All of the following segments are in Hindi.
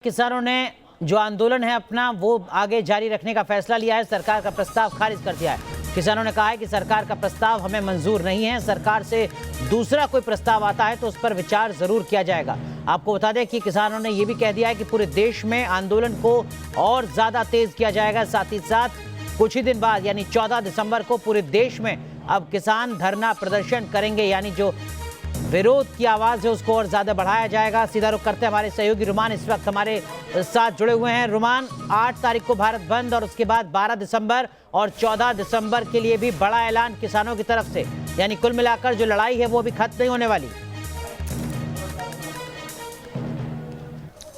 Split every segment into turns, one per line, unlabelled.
किसानों ने जो आंदोलन है अपना वो आगे जारी रखने का फैसला लिया है। सरकार का प्रस्ताव खारिज कर दिया है। किसानों ने कहा है कि सरकार का प्रस्ताव हमें मंजूर नहीं है। सरकार से दूसरा कोई प्रस्ताव आता है तो उस पर विचार जरूर किया जाएगा। आपको बता दें कि किसानों ने ये भी कह दिया है कि पूरे देश में आंदोलन को और ज्यादा तेज किया जाएगा। साथ ही साथ कुछ ही दिन बाद यानी 14 दिसंबर को पूरे देश में अब किसान धरना प्रदर्शन करेंगे, यानी जो विरोध की आवाज है उसको और ज्यादा बढ़ाया जाएगा। सीधा रुख करते हैं, हमारे सहयोगी रुमान इस वक्त हमारे साथ जुड़े हुए हैं। रुमान, 8 तारीख को भारत बंद और उसके बाद 12 दिसंबर और 14 दिसंबर के लिए भी बड़ा ऐलान किसानों की तरफ से, यानी कुल मिलाकर जो लड़ाई है वो अभी खत्म नहीं होने वाली।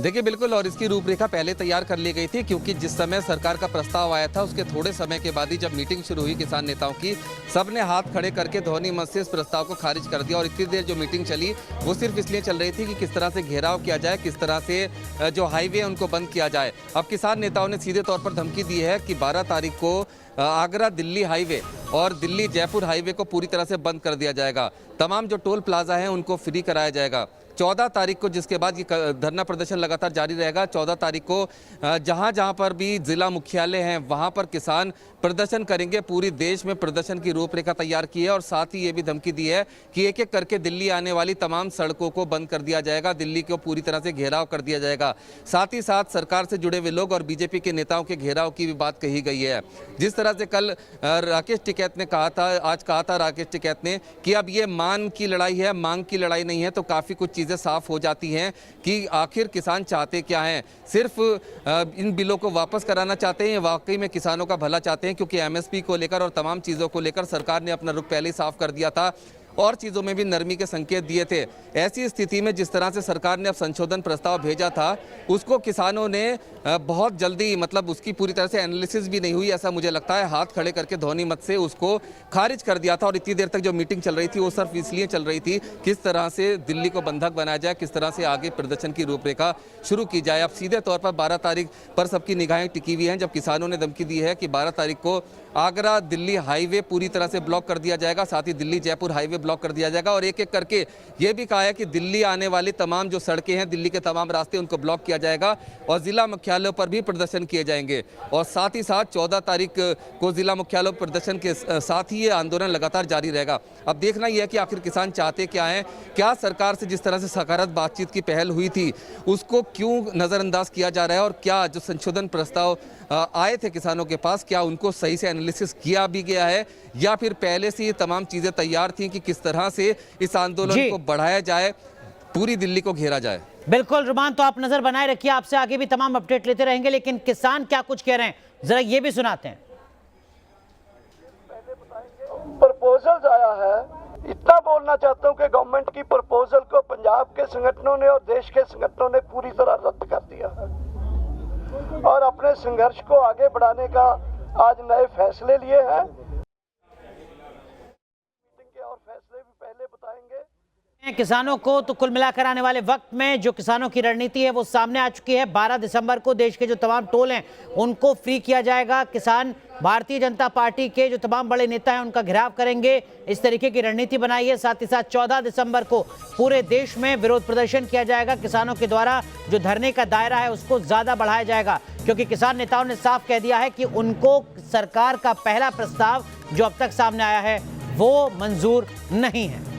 देखिए बिल्कुल, और इसकी रूपरेखा पहले तैयार कर ली गई थी, क्योंकि जिस समय सरकार का प्रस्ताव आया था उसके थोड़े समय के बाद ही जब मीटिंग शुरू हुई किसान नेताओं की, सबने हाथ खड़े करके ध्वनि मत से इस प्रस्ताव को खारिज कर दिया। और इतनी देर जो मीटिंग चली वो सिर्फ इसलिए चल रही थी कि किस तरह से घेराव किया जाए, किस तरह से जो हाईवे उनको बंद किया जाए। अब किसान नेताओं ने सीधे तौर पर धमकी दी है कि 12 तारीख को आगरा दिल्ली हाईवे और दिल्ली जयपुर हाईवे को पूरी तरह से बंद कर दिया जाएगा। तमाम जो टोल प्लाजा हैं उनको फ्री कराया जाएगा। 14 तारीख को, जिसके बाद ये धरना प्रदर्शन लगातार जारी रहेगा। 14 तारीख को जहां जहां पर भी जिला मुख्यालय हैं वहां पर किसान प्रदर्शन करेंगे। पूरी देश में प्रदर्शन की रूपरेखा तैयार की है और साथ ही ये भी धमकी दी है कि एक एक करके दिल्ली आने वाली तमाम सड़कों को बंद कर दिया जाएगा, दिल्ली को पूरी तरह से घेराव कर दिया जाएगा। साथ ही साथ सरकार से जुड़े हुए लोग और बीजेपी के नेताओं के घेराव की भी बात कही गई है। जिस तरह से कल राकेश टिकैत ने कहा था, आज कहा था राकेश टिकैत ने कि अब ये मान की लड़ाई है, मांग की लड़ाई नहीं है, तो काफ़ी कुछ चीज़ें साफ हो जाती हैं कि आखिर किसान चाहते क्या हैं। सिर्फ इन बिलों को वापस कराना चाहते हैं, वाकई में किसानों का भला चाहते हैं, क्योंकि एमएसपी को लेकर और तमाम चीज़ों को लेकर सरकार ने अपना रुख पहले ही साफ कर दिया था और चीज़ों में भी नरमी के संकेत दिए थे। ऐसी स्थिति में जिस तरह से सरकार ने अब संशोधन प्रस्ताव भेजा था उसको किसानों ने बहुत जल्दी, मतलब उसकी पूरी तरह से एनालिसिस भी नहीं हुई, ऐसा मुझे लगता है, हाथ खड़े करके ध्वनि मत से उसको खारिज कर दिया था। और इतनी देर तक जो मीटिंग चल रही थी वो सिर्फ इसलिए चल रही थी किस तरह से दिल्ली को बंधक बनाया जाए, किस तरह से आगे प्रदर्शन की रूपरेखा शुरू की जाए। अब सीधे तौर पर 12 तारीख पर सबकी निगाहें टिकी हुई हैं, जब किसानों ने धमकी दी है कि 12 तारीख को आगरा दिल्ली हाईवे पूरी तरह से ब्लॉक कर दिया जाएगा, साथ ही दिल्ली जयपुर हाईवे ब्लॉक कर दिया जाएगा। और एक एक करके ये भी कहा है कि दिल्ली आने वाली तमाम जो सड़कें हैं, दिल्ली के तमाम रास्ते, उनको ब्लॉक किया जाएगा और जिला मुख्यालयों पर भी प्रदर्शन किए जाएंगे। और साथ ही साथ 14 तारीख को जिला मुख्यालयों प्रदर्शन के साथ ही ये आंदोलन लगातार जारी रहेगा। अब देखना यह है कि आखिर किसान चाहते क्या हैं, क्या सरकार से जिस तरह से सकारात्मक बातचीत की पहल हुई थी उसको क्यों नज़रअंदाज किया जा रहा है, और क्या जो संशोधन प्रस्ताव आए थे किसानों के पास, क्या उनको सही से एनालिसिस किया भी गया है, या फिर पहले से ये तमाम चीज़ें तैयार थी कि किस तरह से इस आंदोलन को बढ़ाया जाए, पूरी दिल्ली को घेरा जाए।
बिल्कुल रुमान, तो आप नजर बनाए रखिए, आपसे आगे भी तमाम अपडेट लेते रहेंगे। लेकिन किसान क्या कुछ कह रहे हैं जरा ये भी सुनाते हैं।
प्रपोजल आया है, इतना बोलना चाहता हूं कि गवर्नमेंट की प्रपोजल को पंजाब के संगठनों ने और देश के संगठनों ने पूरी तरह रद्द कर दिया है और अपने संघर्ष को आगे बढ़ाने का आज नए फैसले लिए हैं। मीटिंग के और फैसले भी पहले बताएंगे
किसानों को। तो कुल मिलाकर आने वाले वक्त में जो किसानों की रणनीति है वो सामने आ चुकी है। 12 दिसंबर को देश के जो तमाम टोल हैं उनको फ्री किया जाएगा। किसान भारतीय जनता पार्टी के जो तमाम बड़े नेता हैं उनका घेराव करेंगे, इस तरीके की रणनीति बनाई है। साथ ही साथ 14 दिसंबर को पूरे देश में विरोध प्रदर्शन किया जाएगा। किसानों के द्वारा जो धरने का दायरा है उसको ज्यादा बढ़ाया जाएगा, क्योंकि किसान नेताओं ने साफ कह दिया है कि उनको सरकार का पहला प्रस्ताव जो अब तक सामने आया है वो मंजूर नहीं है।